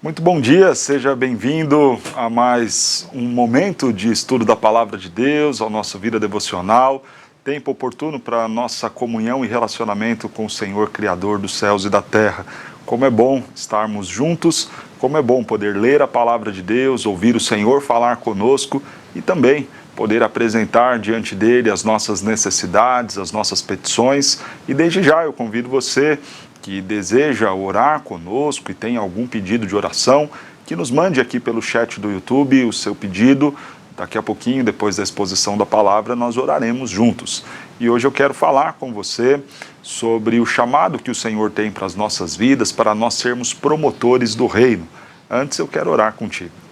Muito bom dia, seja bem-vindo a mais um momento de estudo da Palavra de Deus, ao nosso Vida Devocional, tempo oportuno para a nossa comunhão e relacionamento com o Senhor Criador dos céus e da terra. Como é bom estarmos juntos, como é bom poder ler a Palavra de Deus, ouvir o Senhor falar conosco e também poder apresentar diante dele as nossas necessidades, as nossas petições. E desde já eu convido você que deseja orar conosco e tem algum pedido de oração, que nos mande aqui pelo chat do YouTube o seu pedido. Daqui a pouquinho, depois da exposição da palavra, nós oraremos juntos. E hoje eu quero falar com você sobre o chamado que o Senhor tem para as nossas vidas, para nós sermos promotores do reino. Antes eu quero orar contigo.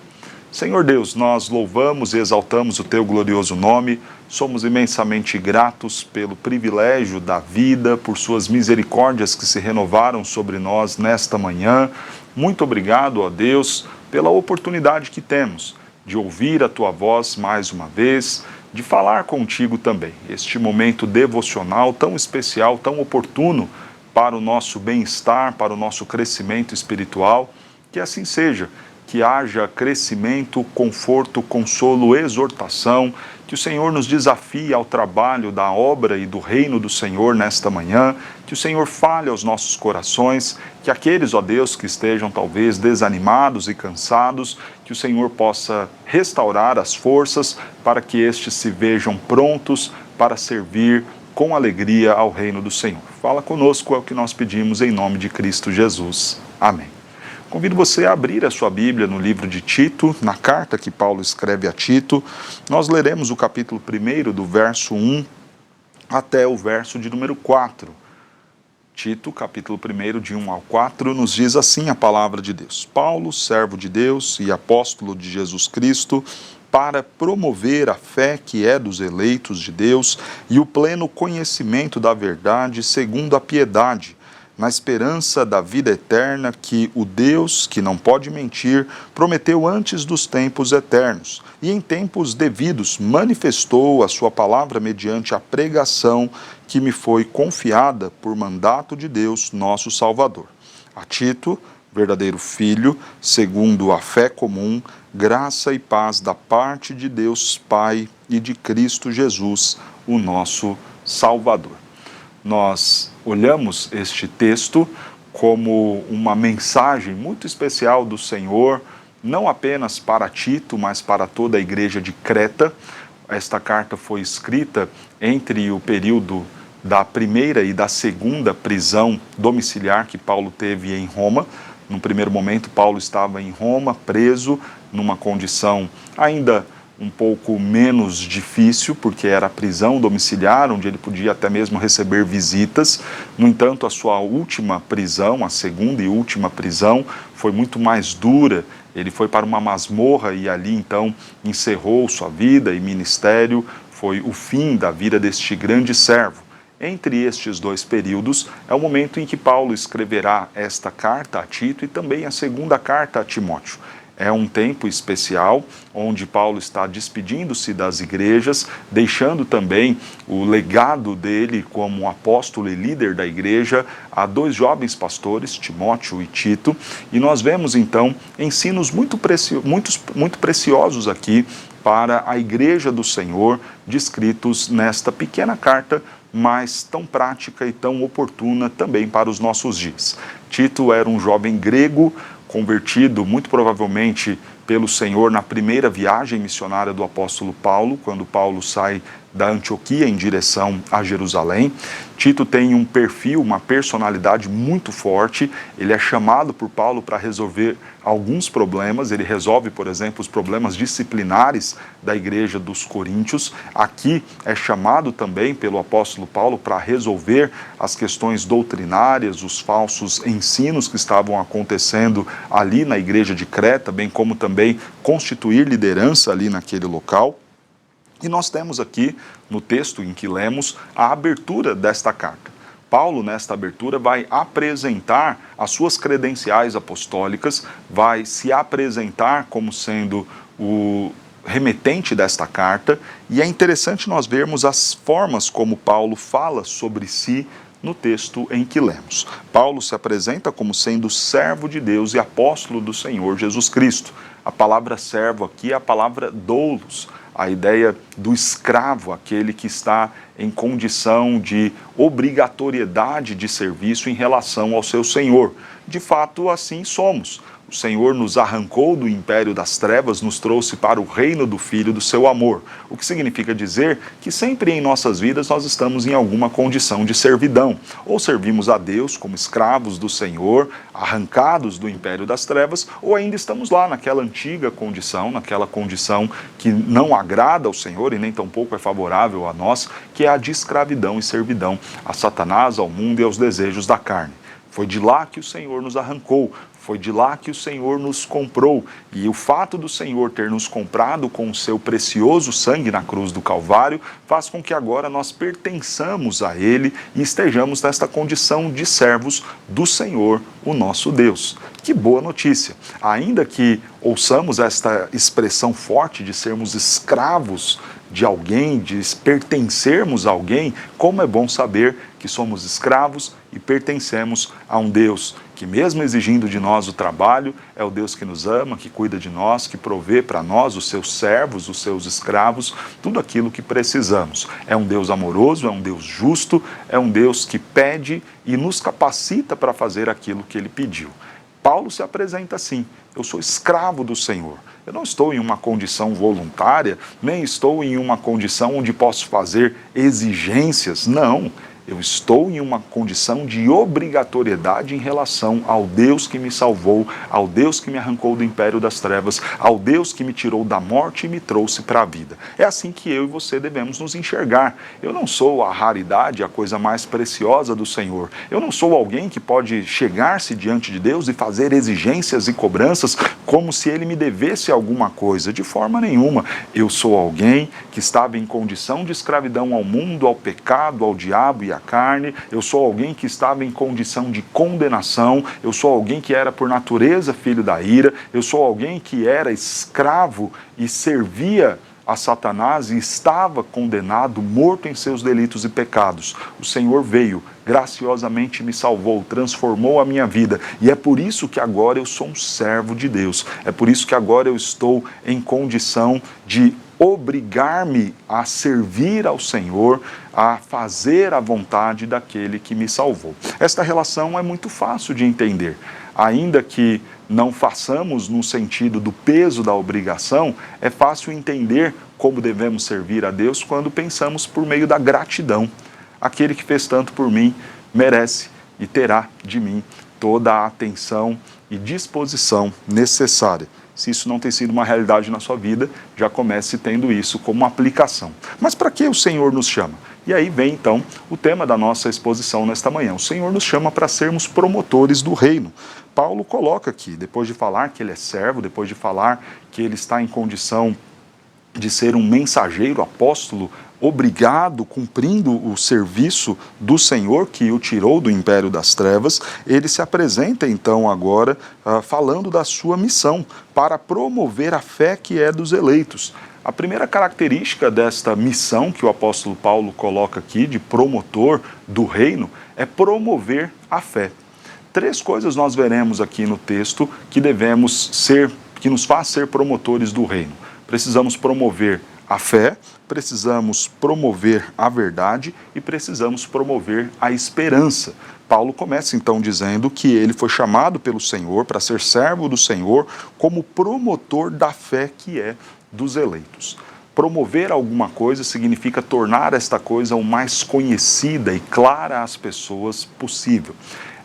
Senhor Deus, nós louvamos e exaltamos o Teu glorioso nome, somos imensamente gratos pelo privilégio da vida, por Suas misericórdias que se renovaram sobre nós nesta manhã. Muito obrigado, ó Deus, pela oportunidade que temos de ouvir a Tua voz mais uma vez, de falar contigo também. Este momento devocional tão especial, tão oportuno para o nosso bem-estar, para o nosso crescimento espiritual, que assim seja. Que haja crescimento, conforto, consolo, exortação, que o Senhor nos desafie ao trabalho da obra e do reino do Senhor nesta manhã, que o Senhor fale aos nossos corações, que aqueles, ó Deus, que estejam talvez desanimados e cansados, que o Senhor possa restaurar as forças para que estes se vejam prontos para servir com alegria ao reino do Senhor. Fala conosco, é o que nós pedimos em nome de Cristo Jesus. Amém. Convido você a abrir a sua Bíblia no livro de Tito, na carta que Paulo escreve a Tito. Nós leremos o capítulo 1, do verso 1 até o verso de número 4. Tito, capítulo 1, de 1 ao 4, nos diz assim a palavra de Deus. Paulo, servo de Deus e apóstolo de Jesus Cristo, para promover a fé que é dos eleitos de Deus e o pleno conhecimento da verdade segundo a piedade, na esperança da vida eterna que o Deus, que não pode mentir, prometeu antes dos tempos eternos, e em tempos devidos manifestou a sua palavra mediante a pregação que me foi confiada por mandato de Deus, nosso Salvador. A Tito, verdadeiro filho, segundo a fé comum, graça e paz da parte de Deus Pai e de Cristo Jesus, o nosso Salvador. Nós olhamos este texto como uma mensagem muito especial do Senhor, não apenas para Tito, mas para toda a igreja de Creta. Esta carta foi escrita entre o período da primeira e da segunda prisão domiciliar que Paulo teve em Roma. No primeiro momento, Paulo estava em Roma, preso, numa condição ainda um pouco menos difícil, porque era a prisão domiciliar, onde ele podia até mesmo receber visitas. No entanto, a sua última prisão, a segunda e última prisão, foi muito mais dura. Ele foi para uma masmorra e ali então encerrou sua vida e ministério. Foi o fim da vida deste grande servo. Entre estes dois períodos é o momento em que Paulo escreverá esta carta a Tito e também a segunda carta a Timóteo. É um tempo especial, onde Paulo está despedindo-se das igrejas, deixando também o legado dele como apóstolo e líder da igreja a dois jovens pastores, Timóteo e Tito, e nós vemos então ensinos muito preciosos aqui para a igreja do Senhor, descritos nesta pequena carta, mas tão prática e tão oportuna também para os nossos dias. Tito era um jovem grego, convertido muito provavelmente pelo Senhor na primeira viagem missionária do apóstolo Paulo, quando Paulo sai da Antioquia em direção a Jerusalém. Tito tem um perfil, uma personalidade muito forte. Ele é chamado por Paulo para resolver alguns problemas. Ele resolve, por exemplo, os problemas disciplinares da igreja dos Coríntios. Aqui é chamado também pelo apóstolo Paulo para resolver as questões doutrinárias, os falsos ensinos que estavam acontecendo ali na igreja de Creta, bem como também constituir liderança ali naquele local. E nós temos aqui, no texto em que lemos, a abertura desta carta. Paulo, nesta abertura, vai apresentar as suas credenciais apostólicas, vai se apresentar como sendo o remetente desta carta, e é interessante nós vermos as formas como Paulo fala sobre si no texto em que lemos. Paulo se apresenta como sendo servo de Deus e apóstolo do Senhor Jesus Cristo. A palavra servo aqui é a palavra doulos, a ideia do escravo, aquele que está em condição de obrigatoriedade de serviço em relação ao seu senhor. De fato, assim somos. O Senhor nos arrancou do império das trevas, nos trouxe para o reino do Filho do seu amor, o que significa dizer que sempre em nossas vidas nós estamos em alguma condição de servidão. Ou servimos a Deus como escravos do Senhor, arrancados do império das trevas, ou ainda estamos lá naquela antiga condição, naquela condição que não agrada ao Senhor e nem tampouco é favorável a nós, que é a de escravidão e servidão a Satanás, ao mundo e aos desejos da carne. Foi de lá que o Senhor nos arrancou, foi de lá que o Senhor nos comprou. E o fato do Senhor ter nos comprado com o seu precioso sangue na cruz do Calvário faz com que agora nós pertençamos a Ele e estejamos nesta condição de servos do Senhor, o nosso Deus. Que boa notícia! Ainda que ouçamos esta expressão forte de sermos escravos de alguém, de pertencermos a alguém, como é bom saber que somos escravos e pertencemos a um Deus que, mesmo exigindo de nós o trabalho, é o Deus que nos ama, que cuida de nós, que provê para nós, os seus servos, os seus escravos, tudo aquilo que precisamos. É um Deus amoroso, é um Deus justo, é um Deus que pede e nos capacita para fazer aquilo que Ele pediu. Paulo se apresenta assim: eu sou escravo do Senhor. Eu não estou em uma condição voluntária, nem estou em uma condição onde posso fazer exigências, não. Eu estou em uma condição de obrigatoriedade em relação ao Deus que me salvou, ao Deus que me arrancou do império das trevas, ao Deus que me tirou da morte e me trouxe para a vida. É assim que eu e você devemos nos enxergar. Eu não sou a raridade, a coisa mais preciosa do Senhor. Eu não sou alguém que pode chegar-se diante de Deus e fazer exigências e cobranças como se Ele me devesse alguma coisa. De forma nenhuma. Eu sou alguém que estava em condição de escravidão ao mundo, ao pecado, ao diabo e à carne. Eu sou alguém que estava em condição de condenação. Eu sou alguém que era por natureza filho da ira. Eu sou alguém que era escravo e servia a Satanás e estava condenado, morto em seus delitos e pecados. O Senhor veio, graciosamente me salvou, transformou a minha vida, e é por isso que agora eu sou um servo de Deus. É por isso que agora eu estou em condição de obrigar-me a servir ao Senhor, a fazer a vontade daquele que me salvou. Esta relação é muito fácil de entender. Ainda que não façamos no sentido do peso da obrigação, é fácil entender como devemos servir a Deus quando pensamos por meio da gratidão. Aquele que fez tanto por mim merece e terá de mim toda a atenção e disposição necessária. Se isso não tem sido uma realidade na sua vida, já comece tendo isso como uma aplicação. Mas para que o Senhor nos chama? E aí vem então o tema da nossa exposição nesta manhã. O Senhor nos chama para sermos promotores do reino. Paulo coloca aqui, depois de falar que ele é servo, depois de falar que ele está em condição de ser um mensageiro, apóstolo, obrigado, cumprindo o serviço do Senhor que o tirou do império das trevas, ele se apresenta então agora falando da sua missão para promover a fé que é dos eleitos. A primeira característica desta missão que o apóstolo Paulo coloca aqui, de promotor do reino, é promover a fé. 3 coisas nós veremos aqui no texto que devemos ser, que nos faz ser promotores do reino. Precisamos promover a fé, precisamos promover a verdade e precisamos promover a esperança. Paulo começa então dizendo que ele foi chamado pelo Senhor para ser servo do Senhor como promotor da fé que é dos eleitos. Promover alguma coisa significa tornar esta coisa o mais conhecida e clara às pessoas possível.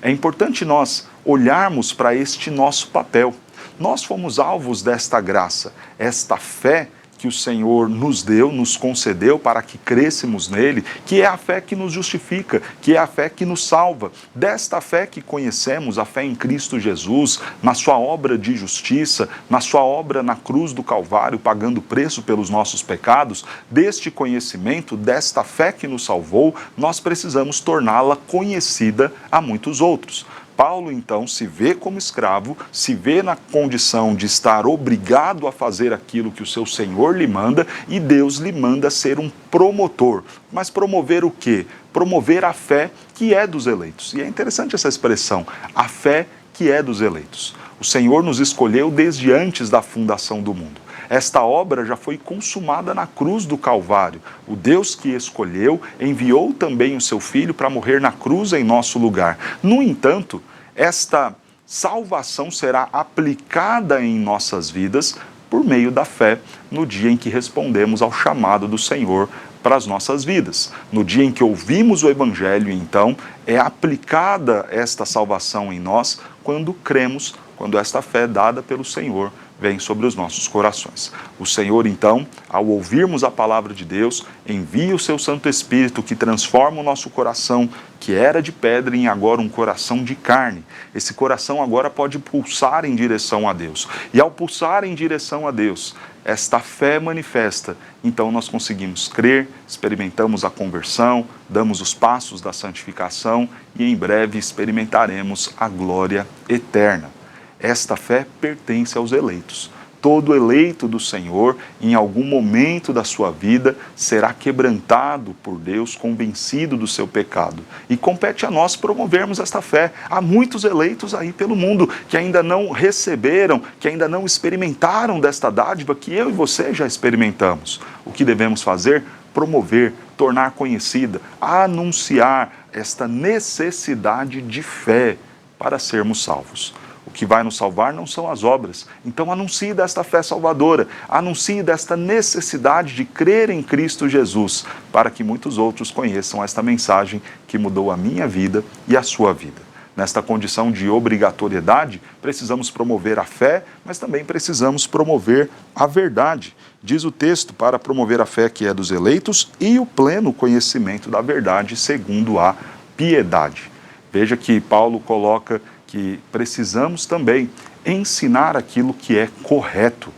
É importante nós olharmos para este nosso papel. Nós fomos alvos desta graça, esta fé que o Senhor nos deu, nos concedeu para que crescemos nele, que é a fé que nos justifica, que é a fé que nos salva. Desta fé que conhecemos, a fé em Cristo Jesus, na sua obra de justiça, na sua obra na cruz do Calvário, pagando preço pelos nossos pecados, deste conhecimento, desta fé que nos salvou, nós precisamos torná-la conhecida a muitos outros. Paulo, então, se vê como escravo, se vê na condição de estar obrigado a fazer aquilo que o seu Senhor lhe manda, e Deus lhe manda ser um promotor. Mas promover o quê? Promover a fé que é dos eleitos. E é interessante essa expressão, a fé que é dos eleitos. O Senhor nos escolheu desde antes da fundação do mundo. Esta obra já foi consumada na cruz do Calvário. O Deus que escolheu enviou também o seu Filho para morrer na cruz em nosso lugar. No entanto, esta salvação será aplicada em nossas vidas por meio da fé no dia em que respondemos ao chamado do Senhor para as nossas vidas. No dia em que ouvimos o Evangelho, então, é aplicada esta salvação em nós quando cremos, quando esta fé dada pelo Senhor vem sobre os nossos corações. O Senhor, então, ao ouvirmos a palavra de Deus, envia o seu Santo Espírito que transforma o nosso coração, que era de pedra, em agora um coração de carne. Esse coração agora pode pulsar em direção a Deus. E ao pulsar em direção a Deus, esta fé manifesta, então nós conseguimos crer, experimentamos a conversão, damos os passos da santificação e em breve experimentaremos a glória eterna. Esta fé pertence aos eleitos. Todo eleito do Senhor, em algum momento da sua vida, será quebrantado por Deus, convencido do seu pecado. E compete a nós promovermos esta fé. Há muitos eleitos aí pelo mundo que ainda não receberam, que ainda não experimentaram desta dádiva que eu e você já experimentamos. O que devemos fazer? Promover, tornar conhecida, anunciar esta necessidade de fé para sermos salvos. O que vai nos salvar não são as obras. Então anuncie desta fé salvadora, anuncie desta necessidade de crer em Cristo Jesus, para que muitos outros conheçam esta mensagem que mudou a minha vida e a sua vida. Nesta condição de obrigatoriedade, precisamos promover a fé, mas também precisamos promover a verdade. Diz o texto, para promover a fé que é dos eleitos e o pleno conhecimento da verdade segundo a piedade. Veja que Paulo coloca que precisamos também ensinar aquilo que é correto.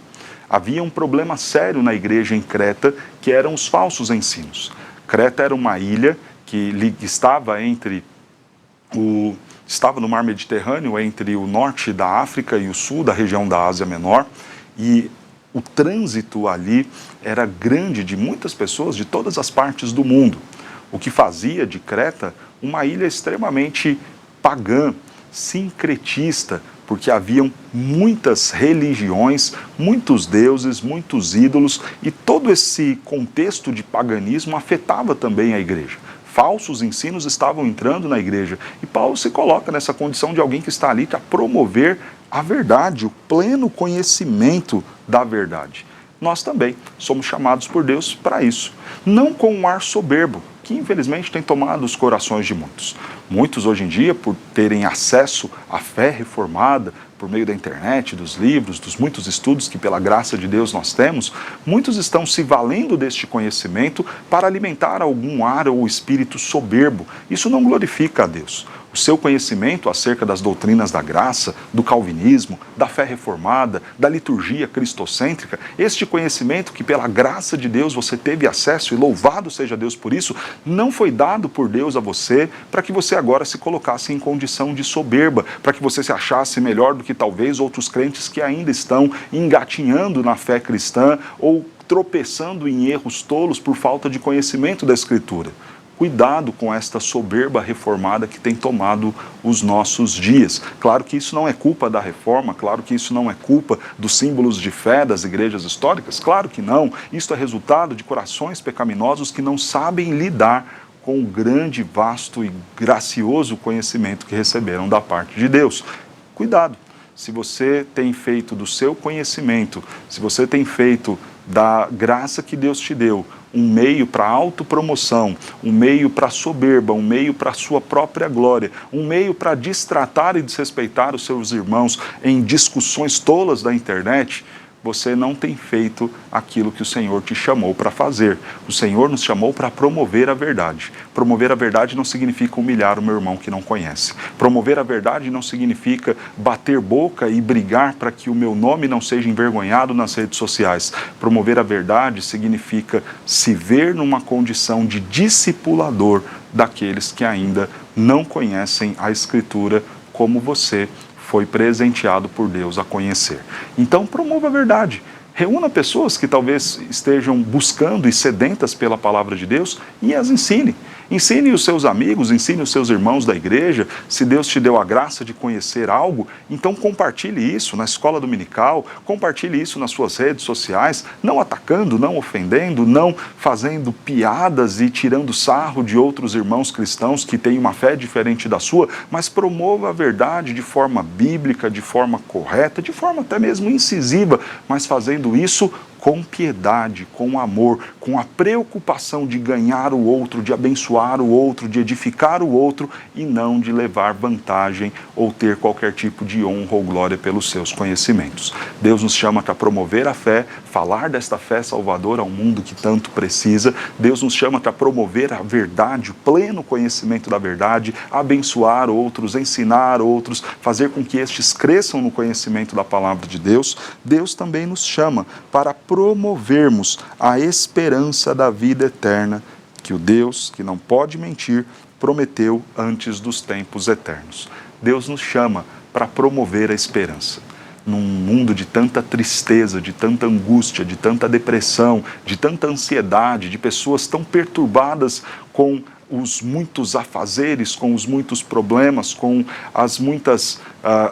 Havia um problema sério na igreja em Creta, que eram os falsos ensinos. Creta era uma ilha que estava no mar Mediterrâneo, entre o norte da África e o sul da região da Ásia Menor, e o trânsito ali era grande de muitas pessoas de todas as partes do mundo, o que fazia de Creta uma ilha extremamente pagã, sincretista, porque haviam muitas religiões, muitos deuses, muitos ídolos, e todo esse contexto de paganismo afetava também a igreja. Falsos ensinos estavam entrando na igreja, e Paulo se coloca nessa condição de alguém que está ali para promover a verdade, o pleno conhecimento da verdade. Nós também somos chamados por Deus para isso, não com um ar soberbo, que infelizmente tem tomado os corações de muitos. Muitos hoje em dia, por terem acesso à fé reformada, por meio da internet, dos livros, dos muitos estudos que pela graça de Deus nós temos, muitos estão se valendo deste conhecimento para alimentar algum ar ou espírito soberbo. Isso não glorifica a Deus. O seu conhecimento acerca das doutrinas da graça, do calvinismo, da fé reformada, da liturgia cristocêntrica, este conhecimento que pela graça de Deus você teve acesso, e louvado seja Deus por isso, não foi dado por Deus a você para que você agora se colocasse em condição de soberba, para que você se achasse melhor do que talvez outros crentes que ainda estão engatinhando na fé cristã ou tropeçando em erros tolos por falta de conhecimento da Escritura. Cuidado com esta soberba reformada que tem tomado os nossos dias. Claro que isso não é culpa da reforma, claro que isso não é culpa dos símbolos de fé das igrejas históricas, claro que não. Isso é resultado de corações pecaminosos que não sabem lidar com o grande, vasto e gracioso conhecimento que receberam da parte de Deus. Cuidado, se você tem feito do seu conhecimento, se você tem feito da graça que Deus te deu, um meio para autopromoção, um meio para soberba, um meio para a sua própria glória, um meio para destratar e desrespeitar os seus irmãos em discussões tolas da internet, você não tem feito aquilo que o Senhor te chamou para fazer. O Senhor nos chamou para promover a verdade. Promover a verdade não significa humilhar o meu irmão que não conhece. Promover a verdade não significa bater boca e brigar para que o meu nome não seja envergonhado nas redes sociais. Promover a verdade significa se ver numa condição de discipulador daqueles que ainda não conhecem a Escritura como você foi presenteado por Deus a conhecer. Então, promova a verdade. Reúna pessoas que talvez estejam buscando e sedentas pela palavra de Deus e as ensine. Ensine os seus amigos, ensine os seus irmãos da igreja. Se Deus te deu a graça de conhecer algo, então compartilhe isso na escola dominical, compartilhe isso nas suas redes sociais, não atacando, não ofendendo, não fazendo piadas e tirando sarro de outros irmãos cristãos que têm uma fé diferente da sua, mas promova a verdade de forma bíblica, de forma correta, de forma até mesmo incisiva, mas fazendo isso com piedade, com amor, com a preocupação de ganhar o outro, de abençoar o outro, de edificar o outro e não de levar vantagem ou ter qualquer tipo de honra ou glória pelos seus conhecimentos. Deus nos chama para promover a fé, falar desta fé salvadora ao mundo que tanto precisa. Deus nos chama para promover a verdade, o pleno conhecimento da verdade, abençoar outros, ensinar outros, fazer com que estes cresçam no conhecimento da palavra de Deus. Deus também nos chama para promovermos a esperança da vida eterna que o Deus, que não pode mentir, prometeu antes dos tempos eternos. Deus nos chama para promover a esperança. Num mundo de tanta tristeza, de tanta angústia, de tanta depressão, de tanta ansiedade, de pessoas tão perturbadas com os muitos afazeres, com os muitos problemas, com as muitas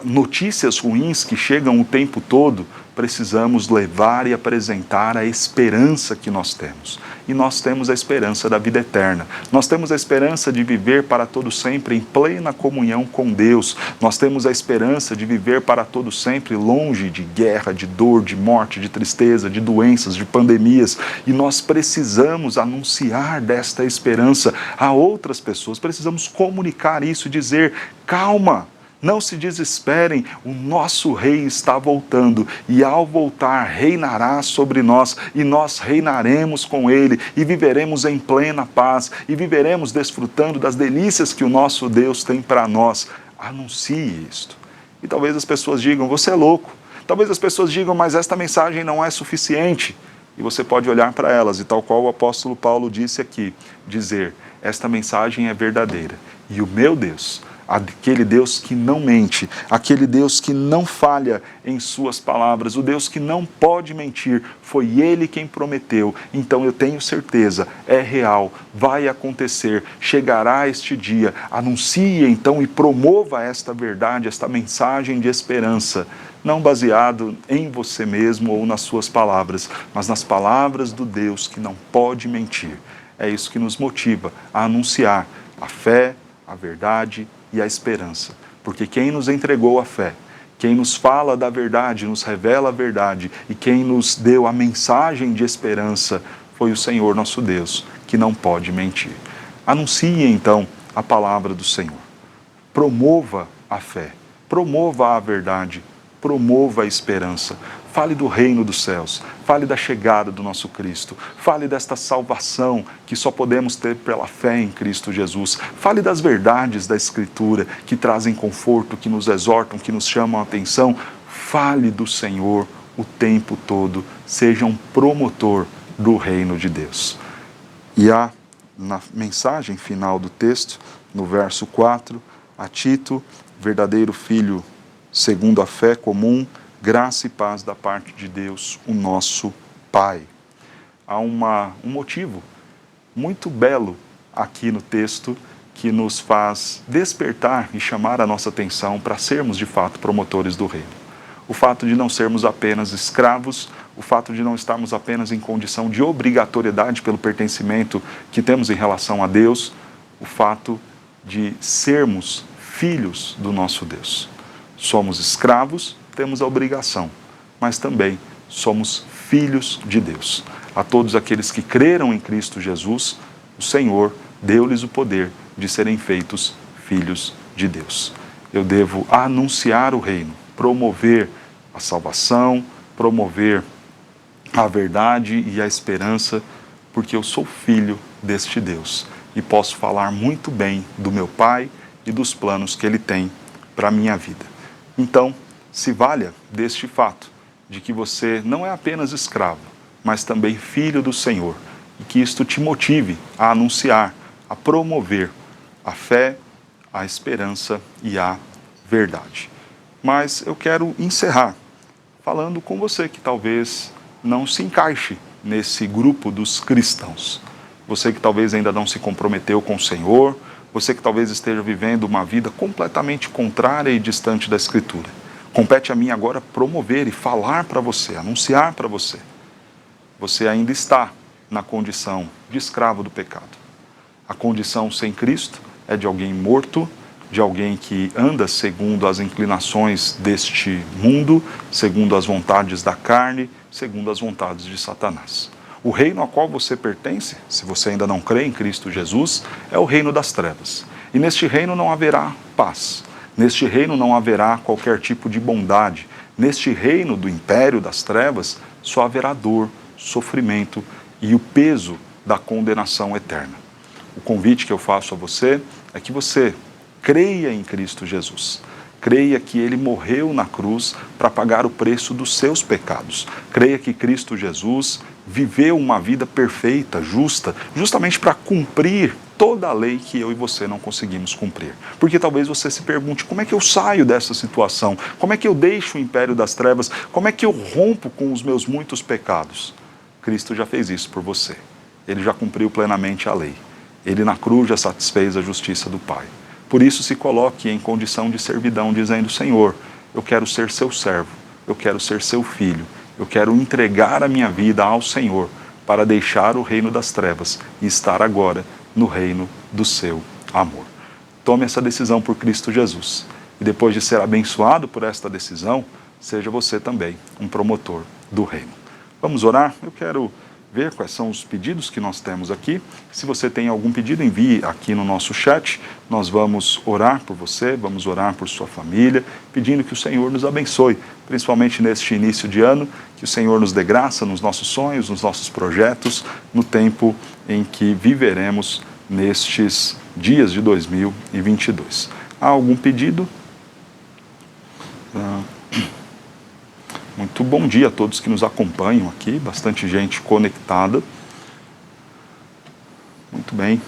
notícias ruins que chegam o tempo todo, precisamos levar e apresentar a esperança que nós temos. E nós temos a esperança da vida eterna. Nós temos a esperança de viver para todo sempre em plena comunhão com Deus. Nós temos a esperança de viver para todo sempre longe de guerra, de dor, de morte, de tristeza, de doenças, de pandemias. E nós precisamos anunciar desta esperança a outras pessoas. Precisamos comunicar isso e dizer: calma, não se desesperem, o nosso rei está voltando e ao voltar reinará sobre nós e nós reinaremos com ele e viveremos em plena paz e viveremos desfrutando das delícias que o nosso Deus tem para nós. Anuncie isto. E talvez as pessoas digam: você é louco. Talvez as pessoas digam: mas esta mensagem não é suficiente. E você pode olhar para elas e, tal qual o apóstolo Paulo disse aqui, dizer: esta mensagem é verdadeira e o meu Deus, aquele Deus que não mente, aquele Deus que não falha em suas palavras, o Deus que não pode mentir, foi Ele quem prometeu. Então eu tenho certeza, é real, vai acontecer, chegará este dia. Anuncie então e promova esta verdade, esta mensagem de esperança, não baseado em você mesmo ou nas suas palavras, mas nas palavras do Deus que não pode mentir. É isso que nos motiva a anunciar a fé, a verdade e a esperança, porque quem nos entregou a fé, quem nos fala da verdade, nos revela a verdade e quem nos deu a mensagem de esperança foi o Senhor nosso Deus, que não pode mentir. Anuncie então a palavra do Senhor, promova a fé, promova a verdade, promova a esperança. Fale do reino dos céus, fale da chegada do nosso Cristo, fale desta salvação que só podemos ter pela fé em Cristo Jesus, fale das verdades da Escritura que trazem conforto, que nos exortam, que nos chamam a atenção. Fale do Senhor o tempo todo, seja um promotor do reino de Deus. E há, na mensagem final do texto, no verso 4, a Tito, verdadeiro filho segundo a fé comum, graça e paz da parte de Deus, o nosso Pai. Há um motivo muito belo aqui no texto que nos faz despertar e chamar a nossa atenção para sermos de fato promotores do reino. O fato de não sermos apenas escravos, o fato de não estarmos apenas em condição de obrigatoriedade pelo pertencimento que temos em relação a Deus, o fato de sermos filhos do nosso Deus. Somos escravos, temos a obrigação, mas também somos filhos de Deus. A todos aqueles que creram em Cristo Jesus, o Senhor deu-lhes o poder de serem feitos filhos de Deus. Eu devo anunciar o reino, promover a salvação, promover a verdade e a esperança, porque eu sou filho deste Deus e posso falar muito bem do meu Pai e dos planos que Ele tem para a minha vida. Então, se valha deste fato de que você não é apenas escravo, mas também filho do Senhor, e que isto te motive a anunciar, a promover a fé, a esperança e a verdade. Mas eu quero encerrar falando com você que talvez não se encaixe nesse grupo dos cristãos. Você que talvez ainda não se comprometeu com o Senhor, você que talvez esteja vivendo uma vida completamente contrária e distante da Escritura. Compete a mim agora promover e falar para você, anunciar para você. Você ainda está na condição de escravo do pecado. A condição sem Cristo é de alguém morto, de alguém que anda segundo as inclinações deste mundo, segundo as vontades da carne, segundo as vontades de Satanás. O reino ao qual você pertence, se você ainda não crê em Cristo Jesus, é o reino das trevas. E neste reino não haverá paz. Neste reino não haverá qualquer tipo de bondade. Neste reino do império das trevas só haverá dor, sofrimento e o peso da condenação eterna. O convite que eu faço a você é que você creia em Cristo Jesus. Creia que Ele morreu na cruz para pagar o preço dos seus pecados. Creia que Cristo Jesus viveu uma vida perfeita, justa, justamente para cumprir toda a lei que eu e você não conseguimos cumprir. Porque talvez você se pergunte, como é que eu saio dessa situação? Como é que eu deixo o império das trevas? Como é que eu rompo com os meus muitos pecados? Cristo já fez isso por você. Ele já cumpriu plenamente a lei. Ele na cruz já satisfez a justiça do Pai. Por isso se coloque em condição de servidão, dizendo, Senhor, eu quero ser seu servo, eu quero ser seu filho, eu quero entregar a minha vida ao Senhor para deixar o reino das trevas e estar agora no reino do seu amor. Tome essa decisão por Cristo Jesus. E depois de ser abençoado por esta decisão, seja você também um promotor do reino. Vamos orar? Eu quero ver quais são os pedidos que nós temos aqui. Se você tem algum pedido, envie aqui no nosso chat. Nós vamos orar por você, vamos orar por sua família, pedindo que o Senhor nos abençoe, principalmente neste início de ano, que o Senhor nos dê graça nos nossos sonhos, nos nossos projetos, no tempo em que viveremos nestes dias de 2022. Há algum pedido? Muito bom dia a todos que nos acompanham aqui, bastante gente conectada. Muito bem.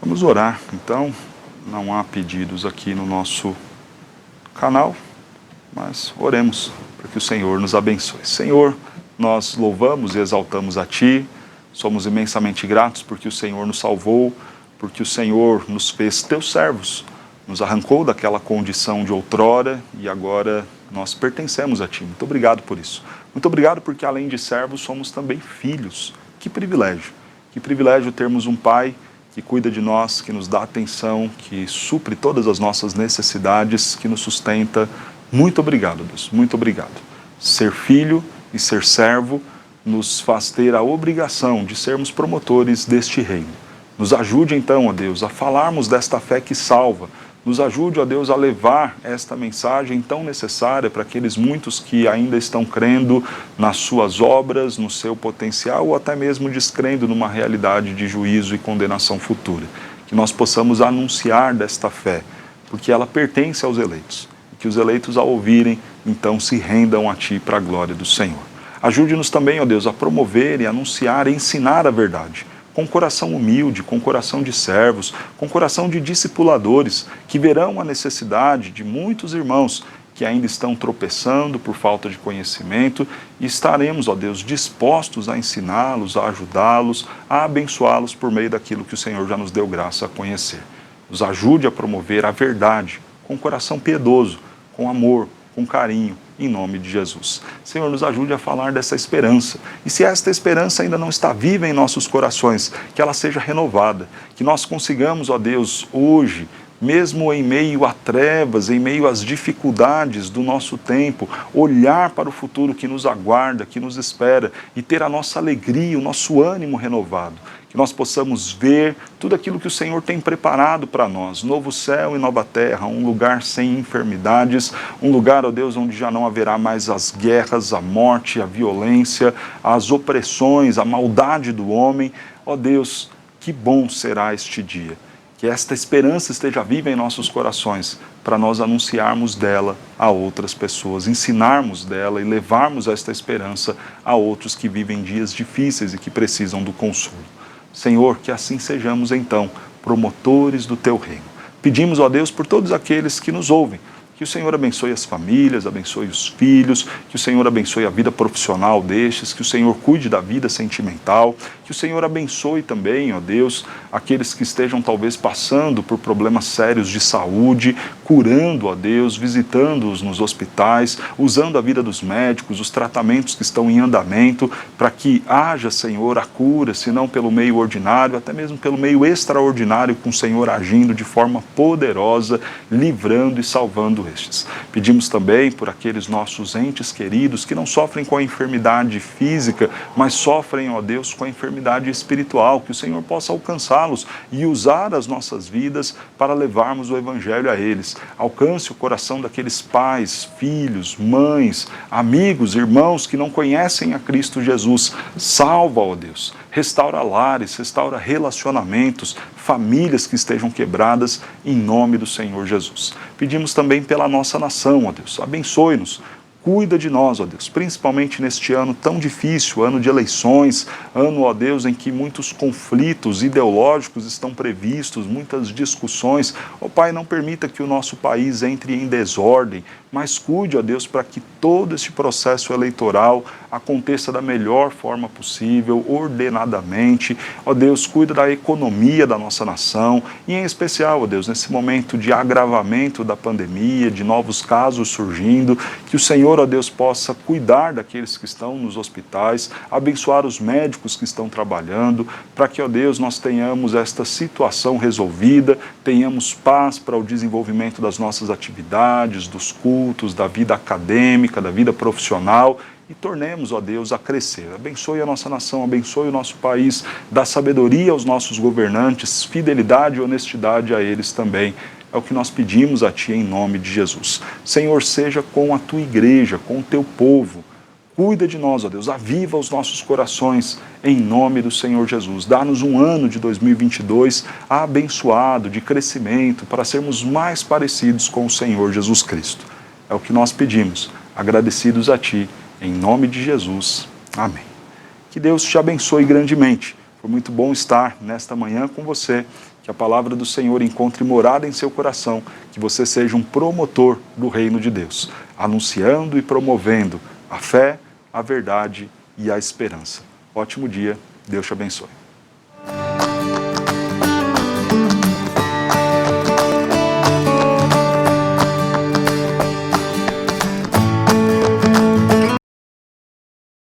Vamos orar, então. Não há pedidos aqui no nosso canal, mas oremos para que o Senhor nos abençoe. Senhor, nós louvamos e exaltamos a Ti. Somos imensamente gratos porque o Senhor nos salvou, porque o Senhor nos fez teus servos, nos arrancou daquela condição de outrora e agora nós pertencemos a Ti. Muito obrigado por isso. Muito obrigado porque além de servos somos também filhos. Que privilégio termos um Pai que cuida de nós, que nos dá atenção, que supre todas as nossas necessidades, que nos sustenta. Muito obrigado, Deus, muito obrigado. Ser filho e ser servo nos faz ter a obrigação de sermos promotores deste reino. Nos ajude então, ó Deus, a falarmos desta fé que salva. Nos ajude, ó Deus, a levar esta mensagem tão necessária para aqueles muitos que ainda estão crendo nas suas obras, no seu potencial, ou até mesmo descrendo numa realidade de juízo e condenação futura. Que nós possamos anunciar desta fé, porque ela pertence aos eleitos. E que os eleitos, ao ouvirem, então se rendam a Ti para a glória do Senhor. Ajude-nos também, ó Deus, a promover e anunciar e ensinar a verdade, com coração humilde, com coração de servos, com coração de discipuladores, que verão a necessidade de muitos irmãos que ainda estão tropeçando por falta de conhecimento e estaremos, ó Deus, dispostos a ensiná-los, a ajudá-los, a abençoá-los por meio daquilo que o Senhor já nos deu graça a conhecer. Nos ajude a promover a verdade, com coração piedoso, com amor, com carinho, em nome de Jesus. Senhor, nos ajude a falar dessa esperança. E se esta esperança ainda não está viva em nossos corações, que ela seja renovada. Que nós consigamos, ó Deus, hoje, mesmo em meio a trevas, em meio às dificuldades do nosso tempo, olhar para o futuro que nos aguarda, que nos espera e ter a nossa alegria, o nosso ânimo renovado. Que nós possamos ver tudo aquilo que o Senhor tem preparado para nós, novo céu e nova terra, um lugar sem enfermidades, um lugar, ó Deus, onde já não haverá mais as guerras, a morte, a violência, as opressões, a maldade do homem. Ó Deus, que bom será este dia. que esta esperança esteja viva em nossos corações, para nós anunciarmos dela a outras pessoas, ensinarmos dela e levarmos esta esperança a outros que vivem dias difíceis e que precisam do consolo. Senhor, que assim sejamos então, promotores do Teu reino. Pedimos, ó Deus, por todos aqueles que nos ouvem, que o Senhor abençoe as famílias, abençoe os filhos, que o Senhor abençoe a vida profissional destes, que o Senhor cuide da vida sentimental, que o Senhor abençoe também, ó Deus, aqueles que estejam talvez passando por problemas sérios de saúde, curando, ó Deus, visitando-os nos hospitais, usando a vida dos médicos, os tratamentos que estão em andamento, para que haja, Senhor, a cura, se não pelo meio ordinário, até mesmo pelo meio extraordinário, com o Senhor agindo de forma poderosa, livrando e salvando estes. Pedimos também por aqueles nossos entes queridos que não sofrem com a enfermidade física, mas sofrem, ó Deus, com a enfermidade espiritual, que o Senhor possa alcançá-los e usar as nossas vidas para levarmos o Evangelho a eles. Alcance o coração daqueles pais, filhos, mães, amigos, irmãos que não conhecem a Cristo Jesus. Salva, ó Deus. Restaura lares, restaura relacionamentos, famílias que estejam quebradas, em nome do Senhor Jesus. Pedimos também pela nossa nação, ó Deus, abençoe-nos, cuida de nós, ó Deus, principalmente neste ano tão difícil, ano de eleições, ano, ó Deus, em que muitos conflitos ideológicos estão previstos, muitas discussões. Ó Pai, não permita que o nosso país entre em desordem, mas cuide, ó Deus, para que todo este processo eleitoral aconteça da melhor forma possível, ordenadamente. Ó Deus, cuida da economia da nossa nação e, em especial, ó Deus, nesse momento de agravamento da pandemia, de novos casos surgindo, que o Senhor, ó Deus, possa cuidar daqueles que estão nos hospitais, abençoar os médicos que estão trabalhando, para que, ó Deus, nós tenhamos esta situação resolvida, tenhamos paz para o desenvolvimento das nossas atividades, dos cultos, da vida acadêmica, da vida profissional, e tornemos, ó Deus, a crescer. Abençoe a nossa nação, abençoe o nosso país, dá sabedoria aos nossos governantes, fidelidade e honestidade a eles também. É o que nós pedimos a Ti em nome de Jesus. Senhor, seja com a Tua igreja, com o Teu povo. Cuida de nós, ó Deus, aviva os nossos corações em nome do Senhor Jesus. Dá-nos um ano de 2022 abençoado, de crescimento, para sermos mais parecidos com o Senhor Jesus Cristo. É o que nós pedimos, agradecidos a Ti, em nome de Jesus. Amém. Que Deus te abençoe grandemente. Foi muito bom estar nesta manhã com você. Que a palavra do Senhor encontre morada em seu coração. Que você seja um promotor do reino de Deus, anunciando e promovendo a fé, a verdade e a esperança. Ótimo dia. Deus te abençoe.